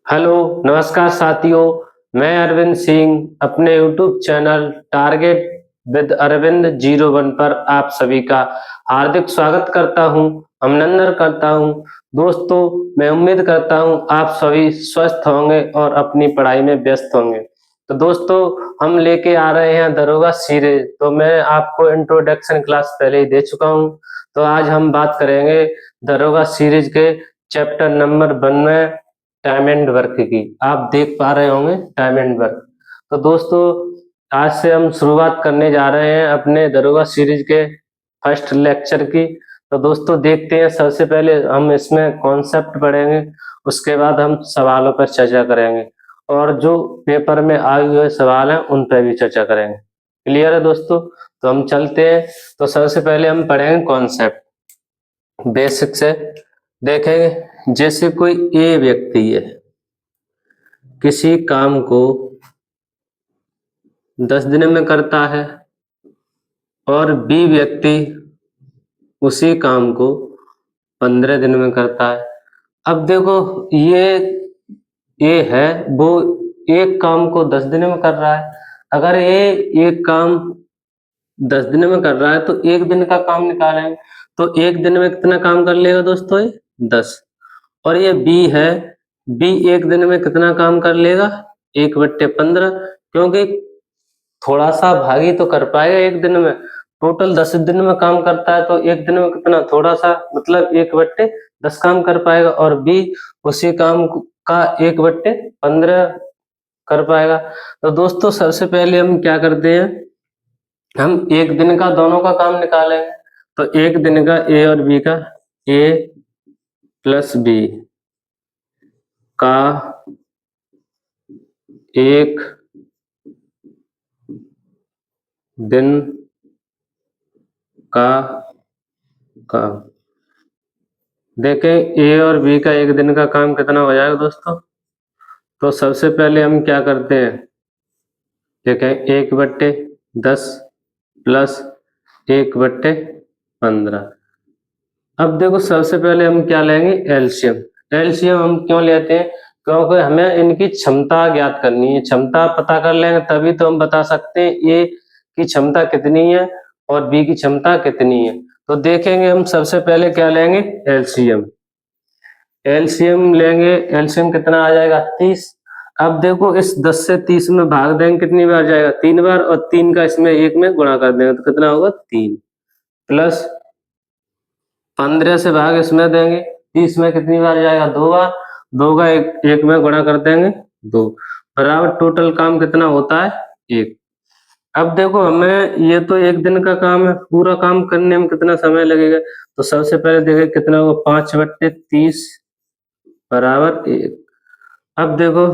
Hello, नमस्कार साथियों। मैं अरविंद सिंह अपने YouTube channel target with Arvind 01 पर आप सभी का हार्दिक स्वागत करता हूं, अभिनंदन करता हूं। दोस्तों, मैं उम्मीद करता हूं आप सभी स्वस्थ होंगे और अपनी पढ़ाई में व्यस्त होंगे। तो दोस्तों, हम लेके आ रहे हैं दरोगा सीरीज। तो मैं आपको इंट्रोडक्शन क्लास पहले ही दे चुका हूं। तो आज हम बात करेंगे दरोगा सीरीज के चैप्टर नंबर 1 में टाइम एंड वर्क की। आप देख पा रहे होंगे टाइम एंड वर्क। तो दोस्तों, आज से हम शुरुआत करने जा रहे हैं अपने दरोगा सीरीज के फर्स्ट लेक्चर की। तो दोस्तों, देखते हैं। सबसे पहले हम इसमें कॉन्सेप्ट पढ़ेंगे, उसके बाद हम सवालों पर चर्चा करेंगे और जो पेपर में आए हुए सवाल हैं उन पर भी चर्चा करेंगे। क्लियर है दोस्तों? तो हम चलते हैं। तो सबसे पहले हम पढ़ेंगे कॉन्सेप्ट बेसिक से। देखेंगे, जैसे कोई ए व्यक्ति है, किसी काम को 10 दिन में करता है और बी व्यक्ति उसी काम को 15 दिन में करता है। अब देखो, ये है वो एक काम को 10 दिन में कर रहा है। अगर ये एक काम 10 दिन में कर रहा है तो एक दिन का काम निकालेंगे। तो एक दिन में कितना काम कर लेगा दोस्तों? ये 10। और ये बी है, बी एक दिन में कितना काम कर लेगा? 1/15। क्योंकि थोड़ा सा भागी तो कर पाएगा एक दिन में। टोटल 10 दिन में काम करता है तो एक दिन में कितना? थोड़ा सा, मतलब 1/10 काम कर पाएगा। और बी उसी काम का 1/15 कर पाएगा। तो दोस्तों, सबसे पहले हम क्या करते हैं, हम एक दिन का दोनों का काम निकालेंगे। तो एक दिन का ए और बी का, ए प्लस बी का एक दिन का काम। देखें, ए और बी का एक दिन का काम कितना हो जाएगा दोस्तों? तो सबसे पहले हम क्या करते हैं, देखें 1/10 प्लस 1/15। अब देखो, सबसे पहले हम क्या लेंगे? एलसीएम। एलसीएम हम क्यों लेते हैं? क्योंकि हमें इनकी क्षमता ज्ञात करनी है। क्षमता पता कर लेंगे तभी तो हम बता सकते हैं ए की क्षमता कितनी है और बी की क्षमता कितनी है। तो देखेंगे, हम सबसे पहले क्या लेंगे? एलसीएम। एलसीएम लेंगे। एलसीएम कितना आ जाएगा? 30। अब देखो, इस 10 से 30 में भाग देंगे, कितनी बार जाएगा? 3 बार। और 3 का इसमें 1 में गुणा कर देंगे तो कितना होगा? 3 प्लस 15 से भाग इसमें देंगे, 30 में कितनी बार जाएगा? 2 बार। 2 का 1 में गुणा कर देंगे, 2 बराबर। टोटल काम कितना होता है? 1। अब देखो, हमें ये तो एक दिन का काम है, पूरा काम करने में कितना समय लगेगा? तो सबसे पहले देखें कितना होगा? 5/30 बराबर 1। अब देखो,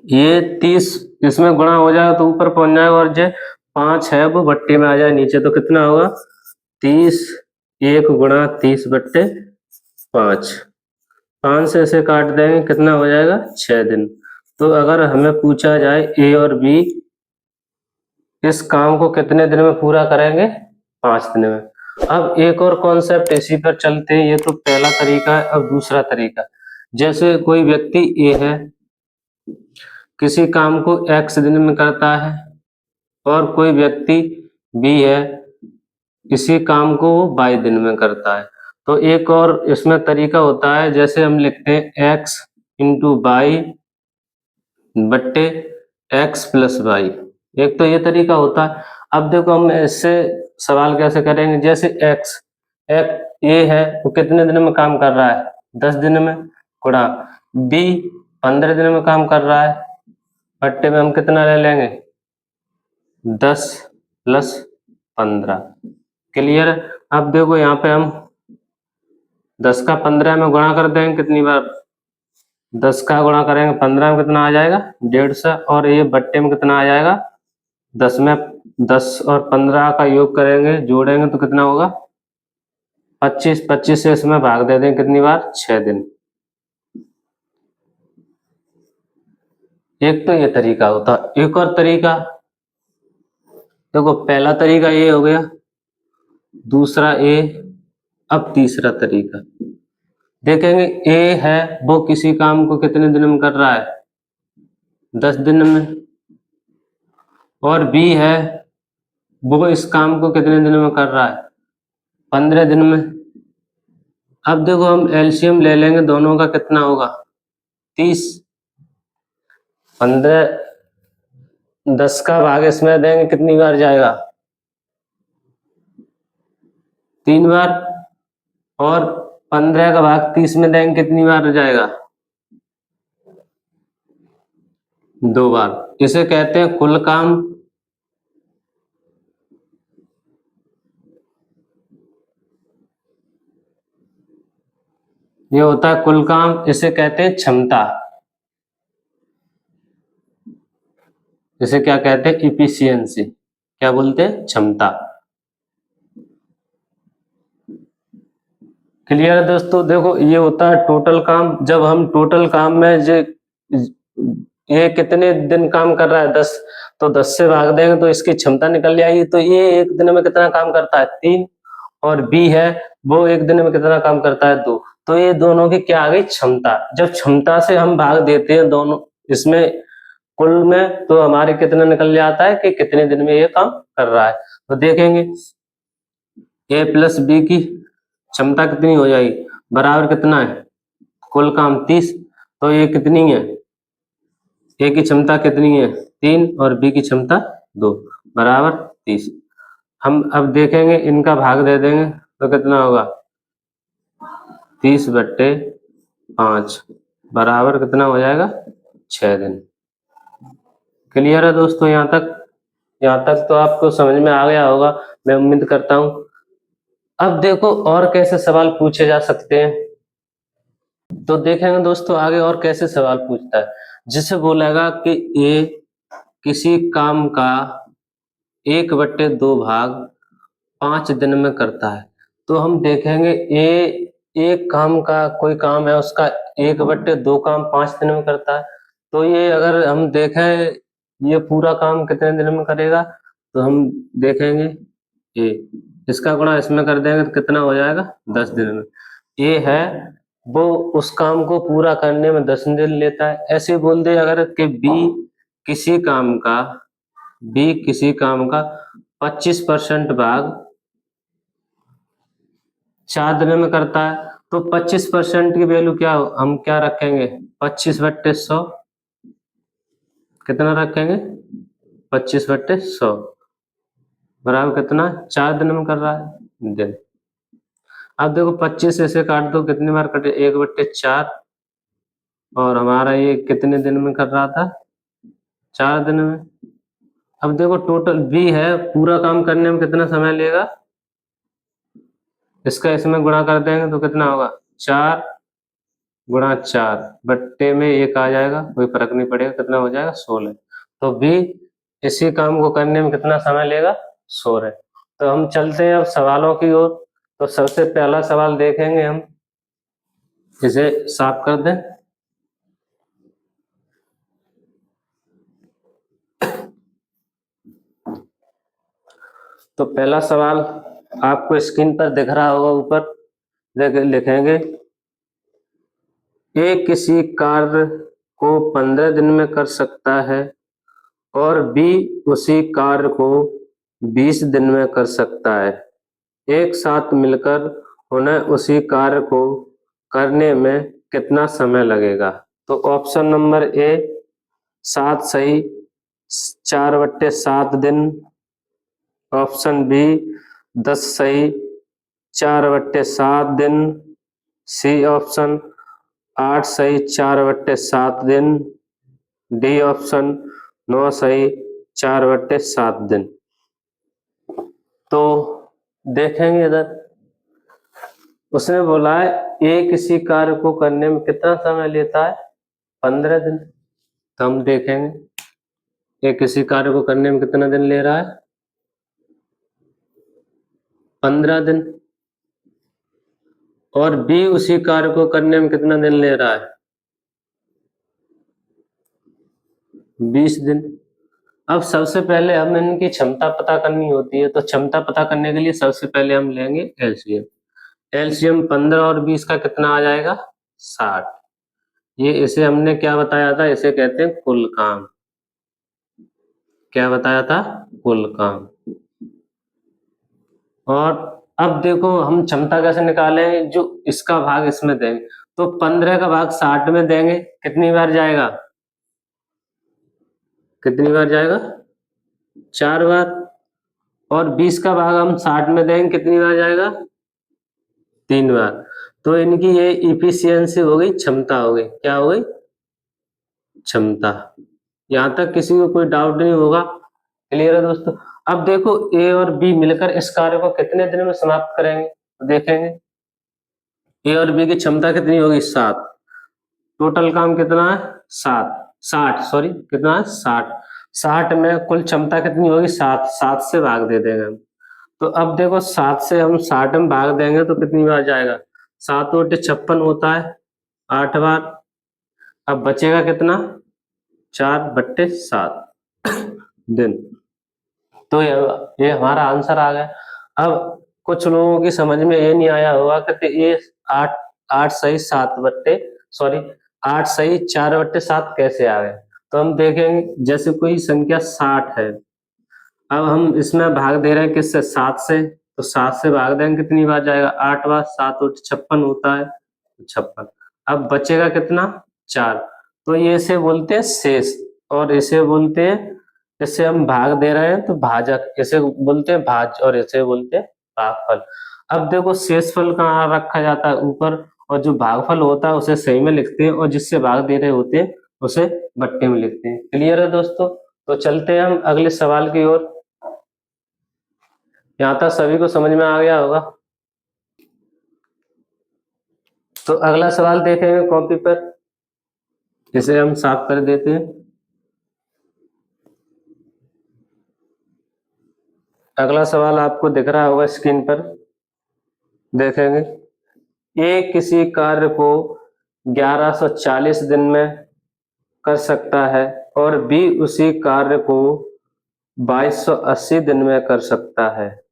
ये 30 इसमें गुणा हो जाएगा तो ऊपर पहुंच जाएगा, और जो 5 है वो भट्टे में आ जाए नीचे, तो कितना होगा? 30। 1 गुणा 30/5। 5 से इसे काट देंगे, कितना हो जाएगा? 6 दिन। तो अगर हमें पूछा जाए ए और बी इस काम को कितने दिन में पूरा करेंगे? 5 दिन में। अब एक और कॉन्सेप्ट इसी पर चलते हैं। ये तो पहला तरीका है। अब दूसरा तरीका, जैसे कोई व्यक्ति ए है, किसी काम को x दिन में करता है, और कोई व्यक्ति बी है, इसी काम को वो y दिन में करता है। तो एक और इसमें तरीका होता है, जैसे हम लिखते हैं x इंटू वाई बट्टे x प्लस वाई। एक तो ये तरीका होता है। अब देखो, हम इससे सवाल कैसे करेंगे? जैसे x ये है, वो कितने दिन में काम कर रहा है? 10 दिन में, गुणा b 15 दिन में काम कर रहा है, बट्टे में हम कितना ले लेंगे? 10 प्लस 15। क्लियर? अब देखो, यहाँ पे हम 10 का 15 में गुणा कर देंगे, कितनी बार? 10 का गुणा करेंगे 15 में, कितना आ जाएगा? 150। और ये बट्टे में कितना आ जाएगा? 10 में 10 और 15 का योग करेंगे, जोड़ेंगे तो कितना होगा? 25। 25 से इसमें भाग दे देंगे, कितनी बार? 6 दिन। एक तो ये तरीका होता। एक और तरीका, देखो पहला तरीका ये हो गया, दूसरा ए। अब तीसरा तरीका देखेंगे ए है वो किसी काम को कितने दिन में कर रहा है, 10 दिन में, और बी है वो इस काम को कितने दिन में कर रहा है, 15 दिन में। अब देखो हम एलसीएम ले लेंगे दोनों का, कितना होगा 30, 15 10 का भाग इसमें देंगे कितनी बार जाएगा, 3 बार, और 15 का भाग 30 में देंगे कितनी बार जाएगा, 2 बार। इसे कहते हैं कुल काम। ये होता है कुल काम, इसे कहते हैं क्षमता। इसे क्या कहते हैं, इफिशियंसी। क्या बोलते हैं, क्षमता। क्लियर है दोस्तों। देखो ये होता है टोटल काम। जब हम टोटल काम में ये कितने दिन काम कर रहा है, 10, तो 10 से भाग देंगे तो इसकी क्षमता निकल जाएगी। तो ये एक दिन में कितना काम करता है, 3, और बी है वो एक दिन में कितना काम करता है, 2। तो ये दोनों की क्या आ गई, क्षमता। जब क्षमता से हम भाग देते हैं दोनों इसमें कुल में, तो हमारे कितना निकल जाता है कि कितने दिन में ये काम कर रहा है। तो देखेंगे ए प्लस बी की क्षमता कितनी हो जाएगी, बराबर कितना है, कुल काम 30। तो ये कितनी है, ए की क्षमता कितनी है, 3, और बी की क्षमता 2, बराबर 30। हम अब देखेंगे इनका भाग दे देंगे तो कितना होगा, 30/5 बराबर कितना हो जाएगा, 6 दिन। क्लियर है दोस्तों। यहाँ तक तो आपको समझ में आ गया होगा, मैं उम्मीद करता हूँ। अब देखो और कैसे सवाल पूछे जा सकते हैं, तो देखेंगे दोस्तों आगे और कैसे सवाल पूछता है। जिसे बोलेगा कि ए किसी काम का 1/2 भाग 5 दिन में करता है, तो हम देखेंगे ए एक काम का, कोई काम है उसका 1/2 काम 5 दिन में करता है। तो ये अगर हम देखें ये पूरा काम कितने दिन में करेगा, तो हम देखेंगे ए इसका गुणा इसमें कर देंगे तो कितना हो जाएगा, 10 दिन में। ए है वो उस काम को पूरा करने में 10 दिन लेता है। ऐसे बोल दे अगर कि किसी काम का बी किसी काम का 25% भाग 4 दिन में करता है, तो 25% की वैल्यू क्या हम क्या रखेंगे, 25/100 कितना रखेंगे, 25/100 बराबर कितना, 4 दिन में कर रहा है दिन। अब देखो 25 ऐसे काट दो, कितनी बार कटे, 1/4, और हमारा ये कितने दिन में कर रहा था, 4 दिन में। अब देखो टोटल बी है पूरा काम करने में कितना समय लेगा, इसका इसमें गुणा कर देंगे तो कितना होगा, 4 गुणा 4 बट्टे में 1 आ जाएगा, कोई फर्क नहीं पड़ेगा, कितना हो जाएगा, 16। तो बी इसी काम को करने में कितना समय लेगा, 16। तो हम चलते हैं अब सवालों की ओर। तो सबसे पहला सवाल देखेंगे हम, इसे साफ कर दें। तो पहला सवाल आपको स्क्रीन पर दिख रहा होगा, ऊपर लिखेंगे ए किसी कार्य को 15 दिन में कर सकता है और बी उसी कार्य को 20 दिन में कर सकता है। एक साथ मिलकर उन्हें उसी कार्य को करने में कितना समय लगेगा। तो ऑप्शन नंबर ए 7 सही, 4/7 दिन। ऑप्शन बी 10 सही, 4/7 दिन। सी ऑप्शन 8 सही, 4/7 दिन। डी ऑप्शन 9 सही, 4/7 दिन। तो देखेंगे इधर उसने बोला है ए किसी कार्य को करने में कितना समय लेता है, 15 दिन। तो हम देखेंगे ए किसी कार्य को करने में कितना दिन ले रहा है, 15 दिन। और बी उसी कार्य को करने में कितना दिन ले रहा है, 20 दिन। अब सबसे पहले हम इनकी क्षमता पता करनी होती है, तो क्षमता पता करने के लिए सबसे पहले हम लेंगे एलसीएम। एलसीएम 15 और 20 का कितना आ जाएगा 60। ये इसे हमने क्या बताया था, इसे कहते हैं कुल काम। क्या बताया था, कुल काम। और अब देखो हम क्षमता कैसे निकालेंगे, जो इसका भाग इसमें देंगे, तो 15 का भाग 60 में देंगे, कितनी बार जाएगा, कितनी बार जाएगा 4 बार। और 20 का भाग हम 60 में देंगे, कितनी बार जाएगा 3 बार। तो इनकी ये इफिशियंसी हो गई, क्षमता हो गई, क्या हो गई क्षमता। यहां तक किसी को कोई डाउट नहीं होगा, क्लियर है दोस्तों। अब देखो ए और बी मिलकर इस कार्य को कितने दिन में समाप्त करेंगे, तो देखेंगे ए और बी की क्षमता कितनी होगी 7, टोटल काम कितना है 7, 60 सॉरी कितना है 60, 60 में कुल क्षमता कितनी होगी 7, 7 से भाग दे देंगे हम। तो अब देखो 7 से हम 60 में भाग देंगे तो कितनी बार जाएगा, 7 बटे 56 होता है 8 बार। अब बचेगा कितना 4/7 दिन। तो ये हमारा आंसर आ गया। अब कुछ लोगों की समझ में ये नहीं आया होगा कि ये 8 8 सही 4/7 कैसे आ गए। तो हम देखेंगे जैसे कोई संख्या 60 है, अब हम इसमें भाग दे रहे हैं किससे 7 से, तो 7 से भाग देंगे कितनी बार जाएगा 8 बार, 7 और 56 होता है 56। अब बचेगा कितना 4। तो ये इसे बोलते हैं शेष, और इसे बोलते हैं, इससे हम भाग दे रहे हैं तो भाजक, इसे बोलते हैं भाज्य और इसे बोलते हैं भागफल। अब देखो शेषफल कहाँ रखा जाता है ऊपर, और जो भागफल होता है उसे सही में लिखते हैं, और जिससे भाग दे रहे होते हैं उसे बट्टे में लिखते हैं। क्लियर है दोस्तों। तो चलते हैं हम अगले सवाल की ओर। यहाँ तक सभी को समझ में आ गया होगा। तो अगला सवाल देखेंगे कॉपी पर, इसे हम साफ कर देते हैं। अगला सवाल आपको दिख रहा होगा स्क्रीन पर, देखेंगे ए किसी कार्य को 1140 दिन में कर सकता है और बी उसी कार्य को 2280 दिन में कर सकता है।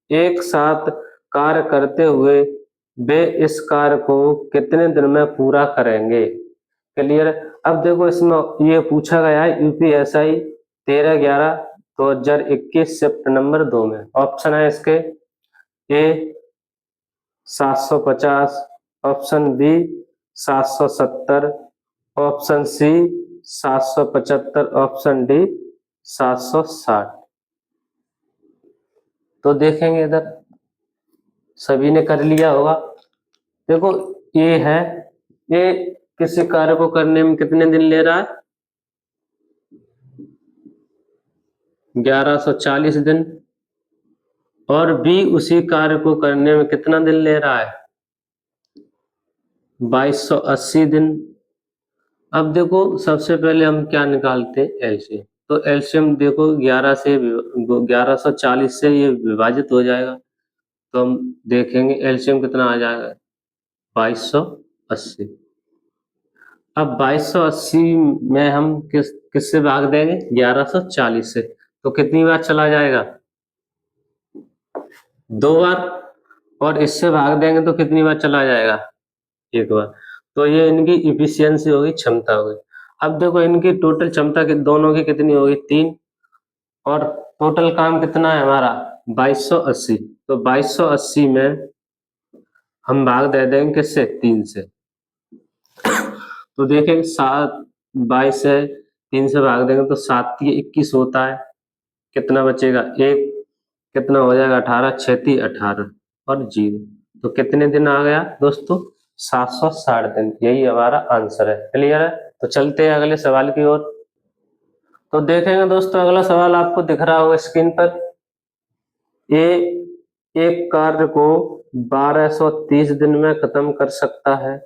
एक साथ कार्य करते हुए वे इस कार्य को कितने दिन में पूरा करेंगे। क्लियर। अब देखो इसमें ये पूछा गया है यूपीएसआई 13/11/2021 शिफ्ट नंबर 2 में। ऑप्शन है इसके A 750, option B 770, option C 775, option D 760। तो देखेंगे इधर सभी ने कर लिया होगा। देखो ये है, ये किसी कार्य को करने में कितने दिन ले रहा है 1140 दिन, और बी उसी कार्य को करने में कितना दिन ले रहा है 2280 दिन। अब देखो सबसे पहले हम क्या निकालते हैं एलसीएम। तो एलसीएम देखो 1140 से ये विभाजित हो जाएगा, तो हम देखेंगे एलसीएम कितना आ जाएगा 2280। अब 2280 में हम किससे भाग देंगे 1140 से, तो कितनी बार चला जाएगा 2 बार, और इससे भाग देंगे तो कितनी बार चला जाएगा 1 बार। तो ये इनकी इफिशियंसी होगी, क्षमता होगी। अब देखो इनकी टोटल क्षमता दोनों की कितनी होगी 3, और टोटल काम कितना है हमारा 2280। तो 2280 में हम भाग दे देंगे किससे 3 से। तो देखेंगे 7 22 है, 3 से भाग देंगे तो 7 3 21 होता है, कितना बचेगा 1, कितना हो जाएगा 18, 6 3 18 और 0। तो कितने दिन आ गया दोस्तों 760 दिन। यही हमारा आंसर है। क्लियर है। तो चलते हैं अगले सवाल की ओर। तो देखेंगे दोस्तों अगला सवाल आपको दिख रहा होगा स्क्रीन पर। ए एक कार्य को 1230 दिन में खत्म कर सकता है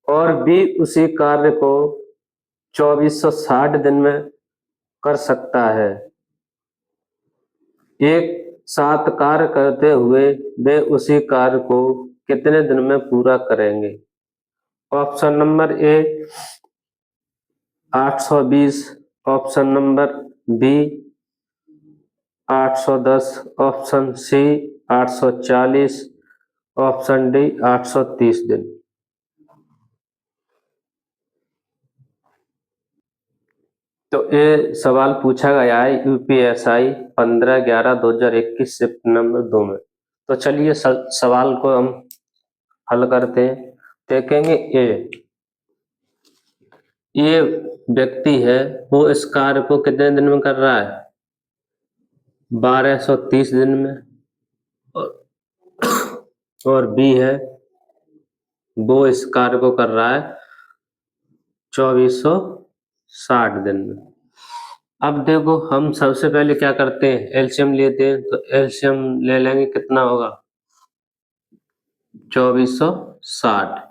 और बी उसी कार्य को 2460 दिन में कर सकता है। एक साथ कार्य करते हुए वे उसी कार्य को कितने दिन में पूरा करेंगे। Option number A 820, option number B 810, option C 840, option D 830 दिन। तो ये सवाल पूछा गया है यूपीएसआई 15/11/2021 शिफ्ट नंबर 2 में। तो चलिए सवाल को हम हल करते हैं। देखेंगे ये व्यक्ति है, वो इस कार्य को कितने दिन में कर रहा है? 1230 दिन में। और बी है, वो इस कार्य को कर रहा है 2460 दिन में। अब देखो, हम सबसे पहले क्या करते हैं, एलसीएम लेते हैं। तो एलसीएम ले लेंगे, कितना होगा? 2460।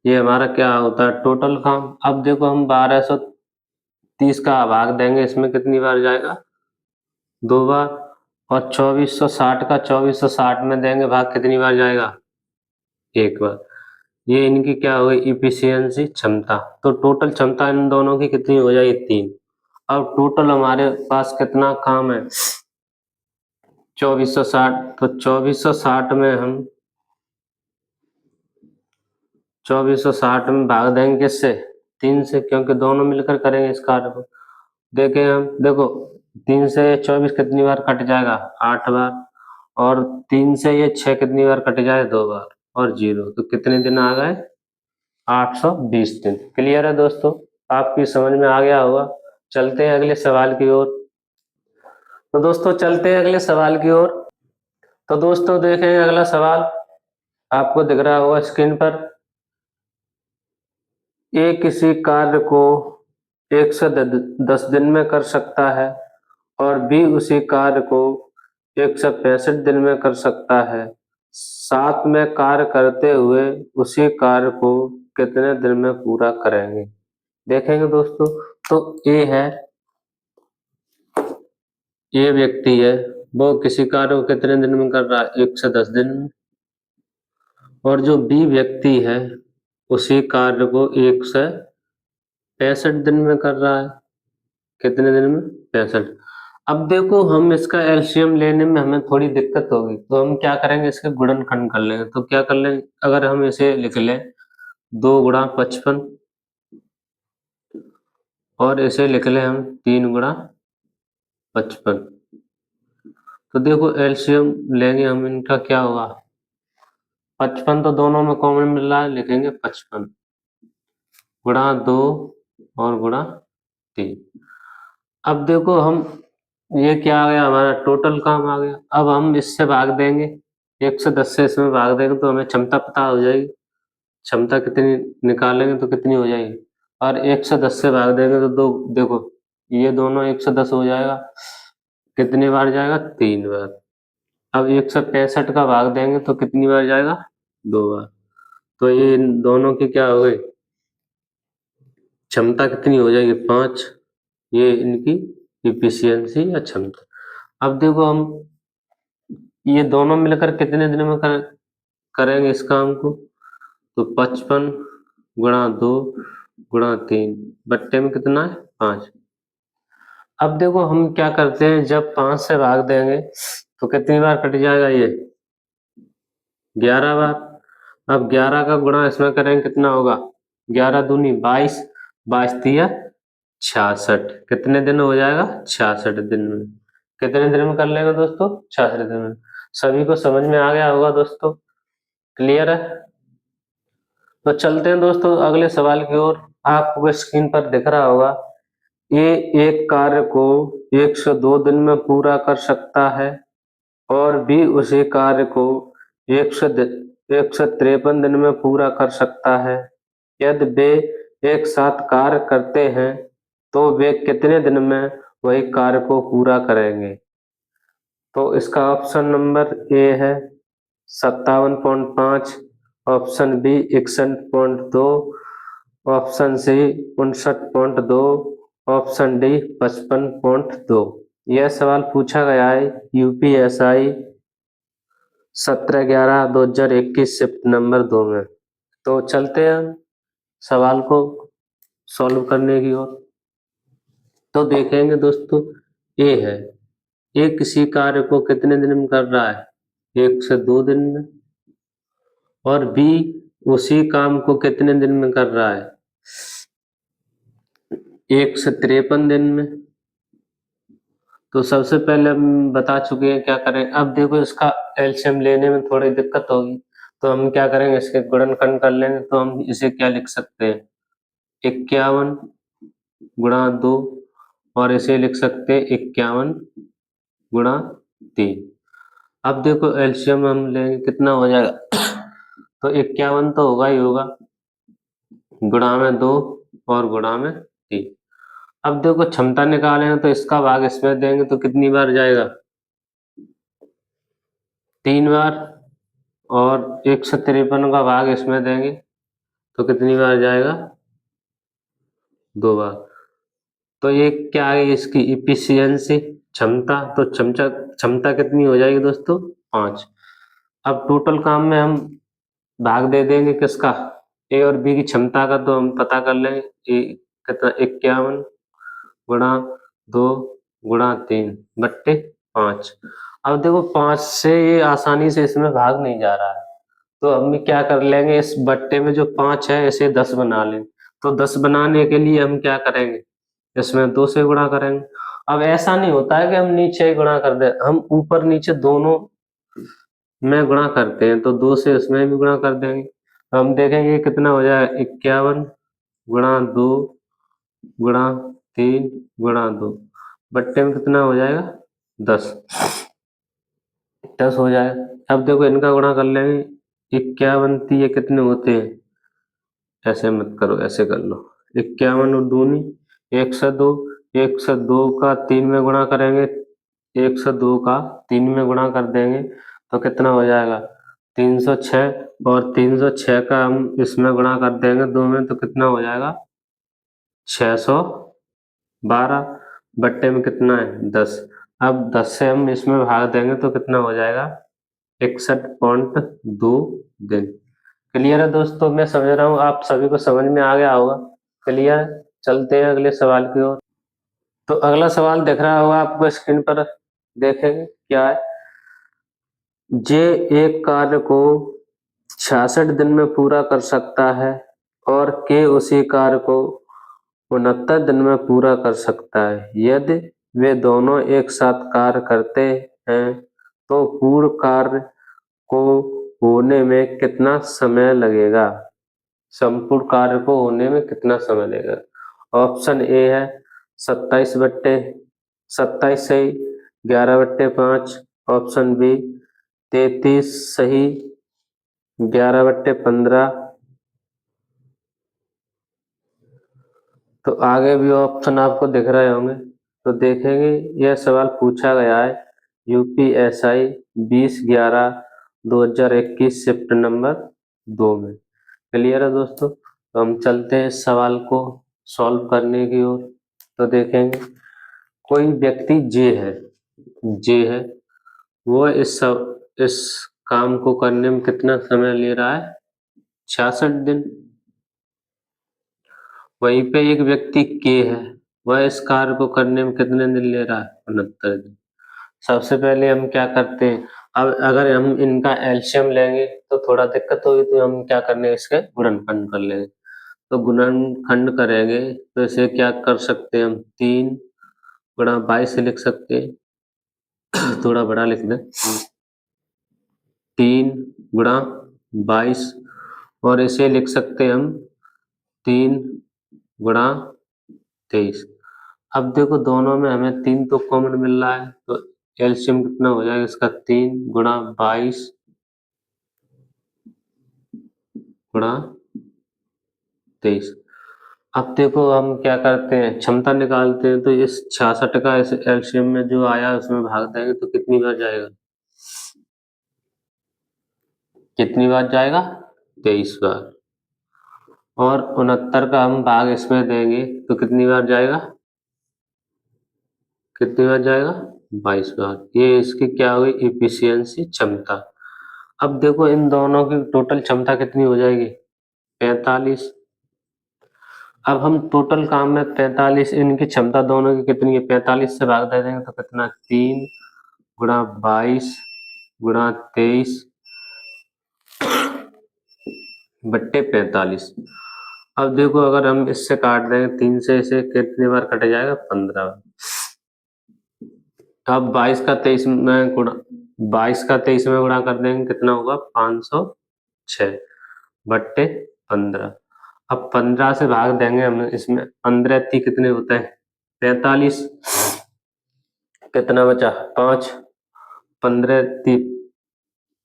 ये हमारा क्या होता है? टोटल काम। अब देखो, हम 1230 का भाग देंगे, इसमें कितनी बार जाएगा? 2 बार। और 2460 का 2460 में देंगे भाग, कितनी बार जाएगा? 1 बार। ये इनकी क्या हो गई? इफिशियंसी, क्षमता। तो टोटल क्षमता इन दोनों की कितनी हो जाएगी? 3। अब टोटल हमारे पास कितना काम है? 2460। तो 2460 में हम 2460 में भाग देंगे किससे? 3 से, क्योंकि दोनों मिलकर करेंगे इस कार्य को। देखें हम, देखो 3 से 24 कितनी बार कट जाएगा? 8 बार। और 3 से ये 6 कितनी बार कट जाए? 2 बार। और 0, तो कितने दिन आ गए? 820 दिन। क्लियर है दोस्तों? आपकी समझ में आ गया होगा। चलते हैं अगले सवाल की ओर। तो दोस्तों चलते हैं अगले सवाल की ओर। तो दोस्तों देखें अगला सवाल, आपको दिख रहा होगा स्क्रीन पर। ए किसी कार्य को 110 दिन में कर सकता है और बी उसी कार्य को 165 दिन में कर सकता है। साथ में कार्य करते हुए उसी कार्य को कितने दिन में पूरा करेंगे? देखेंगे दोस्तों। तो ये व्यक्ति है, वो किसी कार्य को कितने दिन में कर रहा है? 110 दिन में। और जो बी व्यक्ति है, उसी कार्य को 165 दिन में कर रहा है। कितने दिन में? 65। अब देखो, हम इसका एलसीएम लेने में हमें थोड़ी दिक्कत होगी, तो हम क्या करेंगे, इसके गुणनखंड कर लेंगे। तो क्या कर लेंगे, अगर हम इसे लिख लें 2 गुणा 55, और इसे लिख लें हम 3 गुणा 55। तो देखो एलसीएम लेंगे हम, इनका क्या होगा? 55 तो दोनों में कॉमन मिल रहा है, लिखेंगे 55 गुणा 2 और गुणा 3। अब देखो हम, ये क्या आ गया? हमारा टोटल काम आ गया। अब हम इससे भाग देंगे, 110 से इसमें भाग देंगे तो हमें क्षमता पता हो जाएगी। क्षमता कितनी निकालेंगे तो कितनी हो जाएगी? और 110 से भाग देंगे तो दो, देखो ये दोनों 110 हो जाएगा। कितनी बार जाएगा? 3 बार। अब 165 का भाग देंगे तो कितनी बार जाएगा? 2 बार। तो ये इन दोनों की क्या हो गई? क्षमता कितनी हो जाएगी? 5। ये इनकी इफिशियंसी या क्षमता। अब देखो हम, ये दोनों मिलकर कितने दिन में करेंगे इस काम को? तो 55 गुणा 2 गुणा 3 बट्टे में कितना है? 5। अब देखो हम क्या करते हैं, जब 5 से भाग देंगे तो कितनी बार कट जाएगा? ये 11 बार। अब 11 का गुणा इसमें करेंगे, कितना होगा? 11 दूनी 22, 22 तिया 66। कितने दिन हो जाएगा? 66 दिन में। कितने दिन में कर लेंगे दोस्तों? 66 दिन में। सभी को समझ में आ गया होगा दोस्तों? क्लियर है? तो चलते हैं दोस्तों अगले सवाल की ओर। आपको स्क्रीन पर दिख रहा होगा, ये एक कार्य को 102 दिन में पूरा कर सकता है और बी उसी कार्य को 153 दिन में पूरा कर सकता है। यदि वे एक साथ कार्य करते हैं तो वे कितने दिन में वही कार्य को पूरा करेंगे? तो इसका ऑप्शन नंबर ए है 57.5, option B 61.2, option C 59.2, option D 55.2। यह सवाल पूछा गया है यूपीएसआई 17/11/2021 शिफ्ट नंबर 2 में। तो चलते हैं सवाल को सॉल्व करने की ओर। तो देखेंगे दोस्तों, ए है, ये किसी कार्य को कितने दिन में कर रहा है? 1 से 2 दिन में। और बी उसी काम को कितने दिन में कर रहा है, 153 दिन में। तो सबसे पहले हम बता चुके हैं क्या करें। अब देखो इसका एलसीएम लेने में थोड़ी दिक्कत होगी, तो हम क्या करेंगे, इसके गुणनखंड कर लेंगे। तो हम इसे क्या लिख सकते हैं, 51 गुणा 2, और इसे लिख सकते हैं 51 गुणा 3। अब देखो एलसीएम हम लेंगे कितना हो जाएगा, तो 51 तो होगा ही होगा, गुणा में 2 और गुणा में 3। अब देखो क्षमता निकालें तो इसका भाग इसमें देंगे तो कितनी बार जाएगा, 3 बार, और 153 का भाग इसमें देंगे तो कितनी बार जाएगा, 2 बार। तो ये क्या है, इसकी इफिशियंसी क्षमता, तो क्षमता कितनी हो जाएगी दोस्तों, 5। अब टोटल काम में हम भाग दे देंगे किसका, ए और बी की क्षमता का, तो हम पता कर लेंगे ए कितना, 51 गुणा 2 गुणा 3 बट्टे 5। अब देखो 5 से ये आसानी से इसमें भाग नहीं जा रहा है, तो हम क्या कर लेंगे, इस बट्टे में जो 5 है इसे 10 बना लेंगे। तो 10 बनाने के लिए हम क्या करेंगे, इसमें 2 से गुणा करेंगे। अब ऐसा नहीं होता है कि हम नीचे ही गुणा कर दे, हम ऊपर नीचे दोनों में गुणा करते हैं, तो 2 से इसमें भी गुणा कर देंगे। तो हम देखेंगे कितना हो जाएगा, 51 गुणा 2 गुणा 3 गुणा 2 बट्टे में कितना हो जाएगा, 10। 10 हो जाएगा। अब देखो इनका गुणा कर लेंगे, 51 ये कितने होते हैं, ऐसे मत करो, ऐसे कर लो, 51 और दूनी 102, 102 का 3 में गुणा करेंगे, 102 का 3 में गुणा कर देंगे तो कितना हो जाएगा, 306, और 306 का हम इसमें गुणा कर देंगे 2 में तो कितना हो जाएगा, 612 बट्टे में कितना है, 10। अब 10 से हम इसमें भाग देंगे तो कितना हो जाएगा, 61.2 दिन। क्लियर है दोस्तों, मैं समझ रहा हूँ आप सभी को समझ में आ गया होगा। क्लियर, चलते हैं अगले सवाल की ओर। तो अगला सवाल दिख रहा होगा आपको स्क्रीन पर, देखेंगे क्या है। जे एक कार्य को 66 दिन में पूरा कर सकता है और के उसी कार्य को 69 दिन में पूरा कर सकता है। यदि वे दोनों एक साथ कार्य करते हैं तो पूर्ण कार्य को होने में कितना समय लगेगा, संपूर्ण कार्य को होने में कितना समय लगेगा। ऑप्शन ए है 27 सही, 11/5। ऑप्शन बी 33 सही, 11/15। तो आगे भी ऑप्शन आपको दिख रहे होंगे, तो देखेंगे। यह सवाल पूछा गया है यूपीएसआई 20/11/2021 शिफ्ट नंबर 2 में। क्लियर है दोस्तों, तो हम चलते हैं इस सवाल को सॉल्व करने की ओर। तो देखेंगे कोई व्यक्ति जे है, वो इस काम को करने में कितना समय ले रहा है, 66 दिन। वहीं पे एक व्यक्ति के है, वह इस कार्य को करने में कितने दिन ले रहा है, 69 दिन। सबसे पहले हम क्या करते हैं, अब अगर हम इनका एलसीएम लेंगे तो थोड़ा दिक्कत होगी, तो हम क्या करने, इसके गुणनखंड कर लेंगे। तो गुणनखंड करेंगे तो इसे क्या कर सकते हैं हम, 3 गुणा 22 से लिख सकते हैं, थोड़ा बड़ा लिख दें, 3 गुणा 22, और इसे लिख सकते हैं हम 3 गुणा 23। अब देखो दोनों में हमें 3 तो कॉमन मिल रहा है, तो एलसीएम कितना हो जाएगा इसका, 3 गुणा 22 गुणा 23। अब देखो हम क्या करते हैं, क्षमता निकालते हैं। तो इस 66 का इस एलसीएम में जो आया उसमें भाग देंगे तो कितनी बार जाएगा, कितनी बार जाएगा, 23 बार। और 69 का हम भाग इसमें देंगे तो कितनी बार जाएगा, कितनी बार जाएगा, 22 बार। ये इसकी क्या हुई, इफिशियंसी क्षमता। अब देखो इन दोनों की टोटल क्षमता कितनी हो जाएगी, 45। अब हम टोटल काम में 45, इनकी क्षमता दोनों की कितनी है, 45 से भाग दे देंगे तो कितना, 3 गुणा 22 गुणा 23 बट्टे 45। अब देखो अगर हम इससे काट देंगे 3 से इसे कितनी बार कट जाएगा 15 बार। अब 22 का 23 में गुणा 22 का 23 में गुणा कर देंगे कितना होगा 506 बट्टे 15। अब 15 से भाग देंगे हम इसमें 15 ती कितने होते हैं 45। कितना बचा 5 15 ती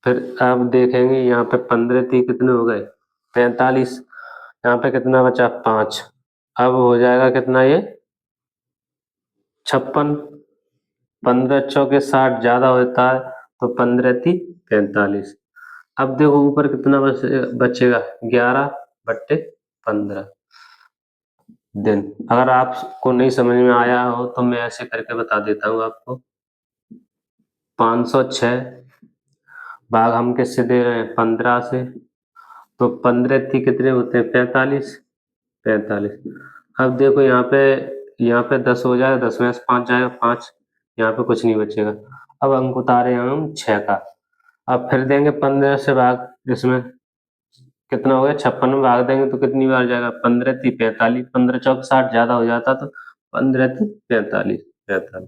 फिर अब देखेंगे यहाँ पे 15 ती कितने हो गए 45। यहाँ पे कितना बचा 5। अब हो जाएगा कितना ये 56। 15 चौके 60 ज्यादा होता है तो 15 ती 45। अब देखो ऊपर कितना बचेगा 11 बट्टे 15 दिन। अगर आपको नहीं समझ में आया हो तो मैं ऐसे करके बता देता हूँ आपको। 506 भाग हम किससे दे रहे हैं 15 से, तो 15 थी कितने होते हैं 45। 45। अब देखो यहाँ पे 10 हो जाएगा, 10 में से 5 जाएगा 5, यहाँ पे कुछ नहीं बचेगा। अब अंक उतारे हम 6 का। अब फिर देंगे 15 से भाग, इसमें कितना हो गया 56 में भाग देंगे तो कितनी बार जाएगा 15 ती 45। 15 चौक 60 ज्यादा हो जाता तो 15 ती 45 45।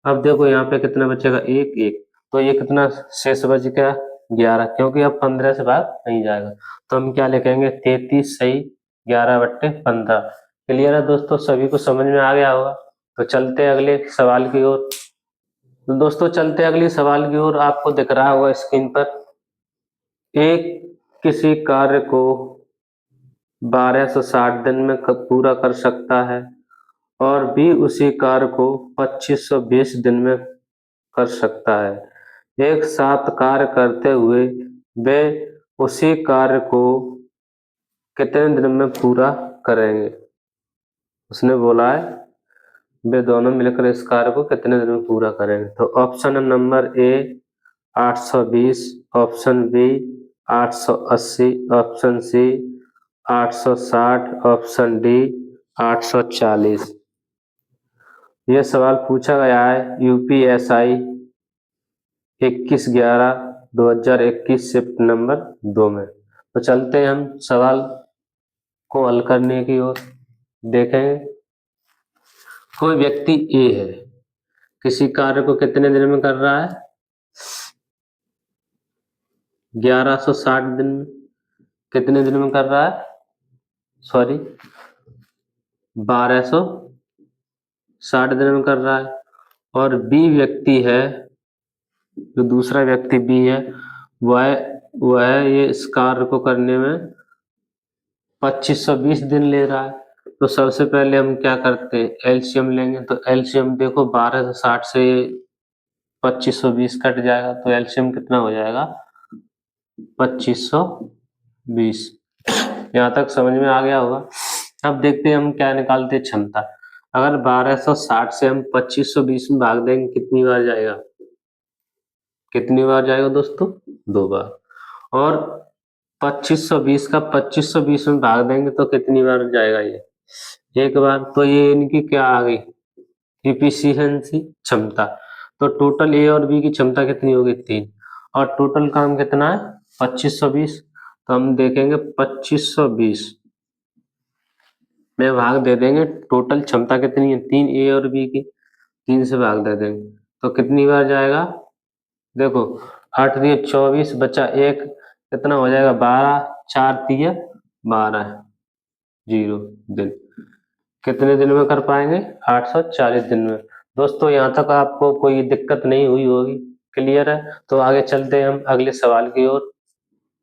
अब देखो यहाँ पे कितना बचेगा 1 1, तो ये कितना शेष बच गया 11, क्योंकि अब 15 से भाग नहीं जाएगा तो हम क्या लिखेंगे 33 सही 11 बट्टे 15। क्लियर है दोस्तों, सभी को समझ में आ गया होगा। तो चलते हैं अगले सवाल की ओर। तो दोस्तों चलते हैं अगले सवाल की ओर। आपको दिख रहा होगा स्क्रीन पर, एक किसी कार्य को 1260 दिन में पूरा कर सकता है और बी उसी कार्य को 2520 दिन में कर सकता है। एक साथ कार्य करते हुए वे उसी कार्य को कितने दिन में पूरा करेंगे। उसने बोला है वे दोनों मिलकर इस कार्य को कितने दिन में पूरा करेंगे। तो option number A 820, option B 880, option C 860, option D 840। यह सवाल पूछा गया है यूपीएसआई 21/11/2021 शिफ्ट नंबर 2 में। तो चलते हैं हम सवाल को हल करने की ओर। देखेंगे कोई व्यक्ति ए है, किसी कार्य को कितने दिन में कर रहा है 1160 दिन में। कितने दिन में कर रहा है, सॉरी 1260 दिन में कर रहा है। और बी व्यक्ति है, जो दूसरा व्यक्ति बी है, वह ये इस कार्य को करने में 2520 दिन ले रहा है। तो सबसे पहले हम क्या करते हैं एलसीएम लेंगे। तो एलसीएम देखो 1260 से 2520 कट जाएगा तो एलसीएम कितना हो जाएगा 2520। यहाँ तक समझ में आ गया होगा। अब देखते हैं हम क्या निकालते हैं क्षमता। अगर 1260 से हम 2520 में भाग देंगे कितनी बार जाएगा, कितनी बार जाएगा दोस्तों 2 बार। और 2520 का 2520 में भाग देंगे तो कितनी बार जाएगा ये 1 बार। तो ये इनकी क्या आ गई इफिशियंसी क्षमता। तो टोटल ए और बी की क्षमता कितनी होगी 3, और टोटल काम कितना है 2520। तो हम देखेंगे 2520 में भाग दे देंगे, टोटल क्षमता कितनी है 3 ए और बी की, 3 से भाग दे देंगे तो कितनी बार जाएगा। देखो 8 दिए 24 बचा 1, कितना हो जाएगा 12, 4 दिए 12 0 दिन। कितने दिन में कर पाएंगे 840 दिन में। दोस्तों यहाँ तक आपको कोई दिक्कत नहीं हुई होगी, क्लियर है। तो आगे चलते हैं हम अगले सवाल की ओर।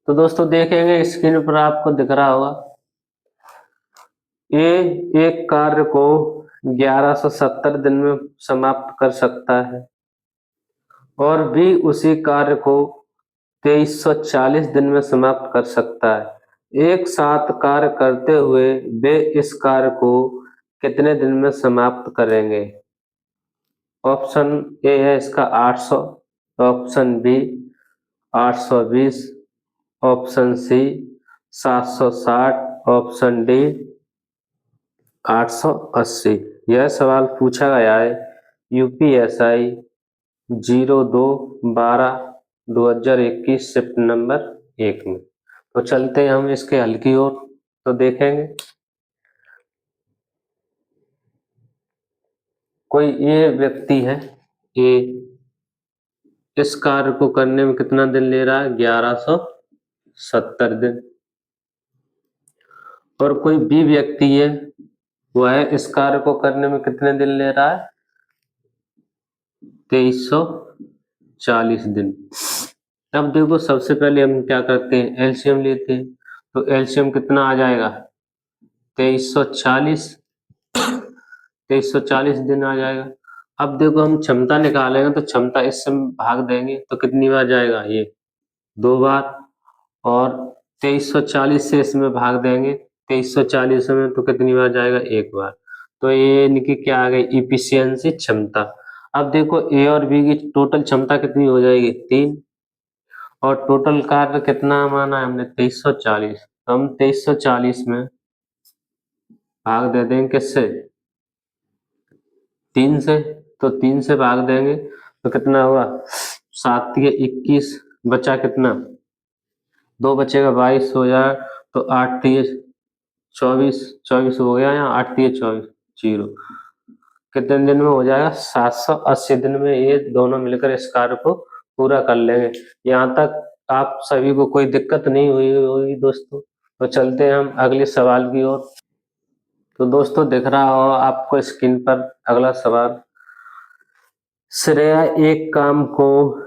तो दोस्तों देखेंगे स्क्रीन पर आपको दिख रहा होगा, ए एक कार्य को 1170 दिन में समाप्त कर सकता है और बी उसी कार्य को 2340 दिन में समाप्त कर सकता है। एक साथ कार्य करते हुए वे इस कार्य को कितने दिन में समाप्त करेंगे। ऑप्शन ए है इसका 800, option B 820, option C 760, option D 880। यह सवाल पूछा गया है यूपीएसआई 02/12/2021 शिफ्ट नंबर 1 में। तो चलते हैं हम इसके हल की ओर, तो देखेंगे कोई ये व्यक्ति है ए, इस कार्य को करने में कितना दिन ले रहा है, 1170 दिन। और कोई बी व्यक्ति है, वह इस कार्य को करने में कितने दिन ले रहा है, 2340 दिन। अब देखो सबसे पहले हम क्या करते हैं, एलसीएम लेते हैं। तो एलसीएम कितना आ जाएगा, 2340, 2340 दिन आ जाएगा। अब देखो हम क्षमता निकालेंगे, तो क्षमता इससे भाग देंगे तो कितनी बार जाएगा, ये 2 बार। और 2340 से इसमें भाग देंगे, 2340 में तो कितनी बार जाएगा, 1 बार। तो ये इनकी क्या आ गई, इफिशियंसी, क्षमता। अब देखो ए और बी की टोटल क्षमता कितनी हो जाएगी, 3। और टोटल कार्य कितना माना है हमने, 2340। तो हम 2340 में भाग दे देंगे किससे, 3 से। तो 3 से भाग देंगे तो कितना हुआ, 7 के 21, बचा कितना, 2 बचेगा, 22 हो जाए। तो 8 3 24, 24 हो गया, यहाँ 8 3 24, 0। कितने दिन में हो जाएगा, 780 दिन में ये दोनों मिलकर इस कार्य को पूरा कर लेंगे। यहाँ तक आप सभी को कोई दिक्कत नहीं हुई होगी दोस्तों। तो चलते हैं हम अगले सवाल की ओर। तो दोस्तों दिख रहा हो आपको स्क्रीन पर अगला सवाल। श्रेया एक काम को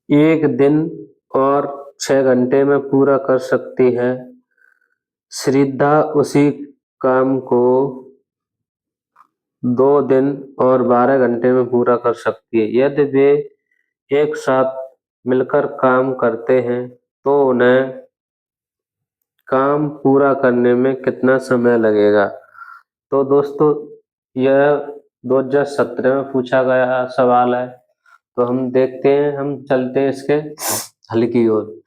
1 दिन और 6 घंटे में पूरा कर सकती है। श्रद्धा उसी काम को 2 दिन और 12 घंटे में पूरा कर सकती है। यदि वे एक साथ मिलकर काम करते हैं तो उन्हें काम पूरा करने में कितना समय लगेगा। तो दोस्तों यह 2017 में पूछा गया सवाल है। तो हम देखते हैं, हम चलते हैं इसके हल की ओर।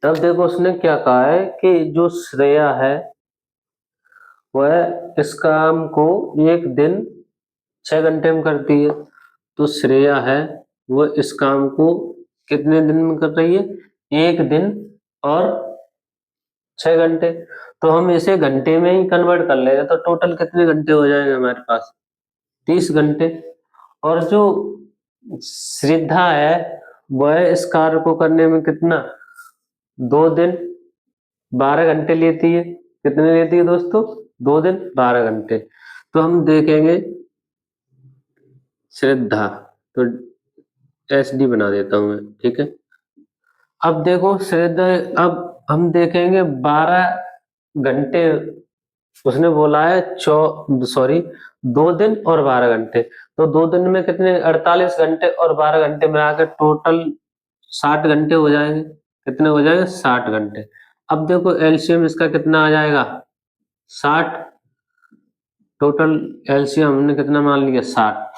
तब देखो उसने क्या कहा है कि जो श्रेया है वह इस काम को 1 दिन 6 घंटे में करती है। तो श्रेया है वो इस काम को कितने दिन में कर रही है, 1 दिन और 6 घंटे। तो हम इसे घंटे में ही कन्वर्ट कर लेंगे, तो टोटल कितने घंटे हो जाएंगे हमारे पास, 30 घंटे। और जो श्रद्धा है वह इस कार्य को करने में कितना, 2 दिन 12 घंटे लेती है। कितने लेती है दोस्तों, 2 दिन 12 घंटे। तो हम देखेंगे श्रद्धा, तो एस डी बना देता हूं मैं, ठीक है। अब देखो श्रद्धा, अब हम देखेंगे 12 घंटे उसने बोला है, 2 दिन और 12 घंटे। तो 2 दिन में कितने, 48 घंटे और 12 घंटे मिलाकर टोटल 60 घंटे हो जाएंगे। कितने हो जाएंगे, 60 घंटे। अब देखो एलसीएम इसका कितना आ जाएगा, 60। टोटल एलसीएम हमने कितना मान लिया, 60।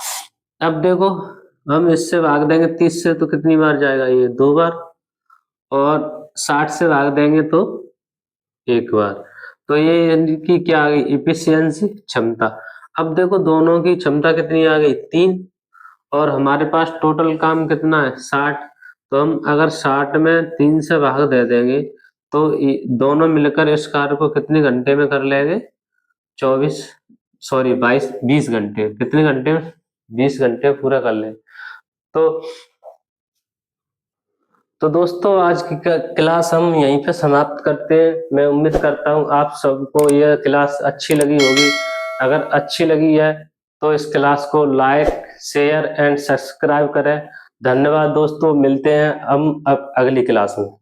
अब देखो हम इससे भाग देंगे 30 से, तो कितनी बार जाएगा, ये 2 बार। और 60 से भाग देंगे तो 1 बार। तो ये इनकी क्या आ गई, इफिशियंसी, क्षमता। अब देखो दोनों की क्षमता कितनी आ गई, 3। और हमारे पास टोटल काम कितना है, 60। तो हम अगर 60 में 3 से भाग दे देंगे तो दोनों मिलकर इस कार्य को कितने घंटे में कर लेंगे, 20 घंटे। कितने घंटे में, 20 घंटे पूरा कर लें। तो दोस्तों आज की क्लास हम यहीं पे समाप्त करते हैं। मैं उम्मीद करता हूँ आप सबको यह क्लास अच्छी लगी होगी। अगर अच्छी लगी है तो इस क्लास को लाइक, शेयर एंड सब्सक्राइब करें। धन्यवाद दोस्तों, मिलते हैं हम अब अगली क्लास में।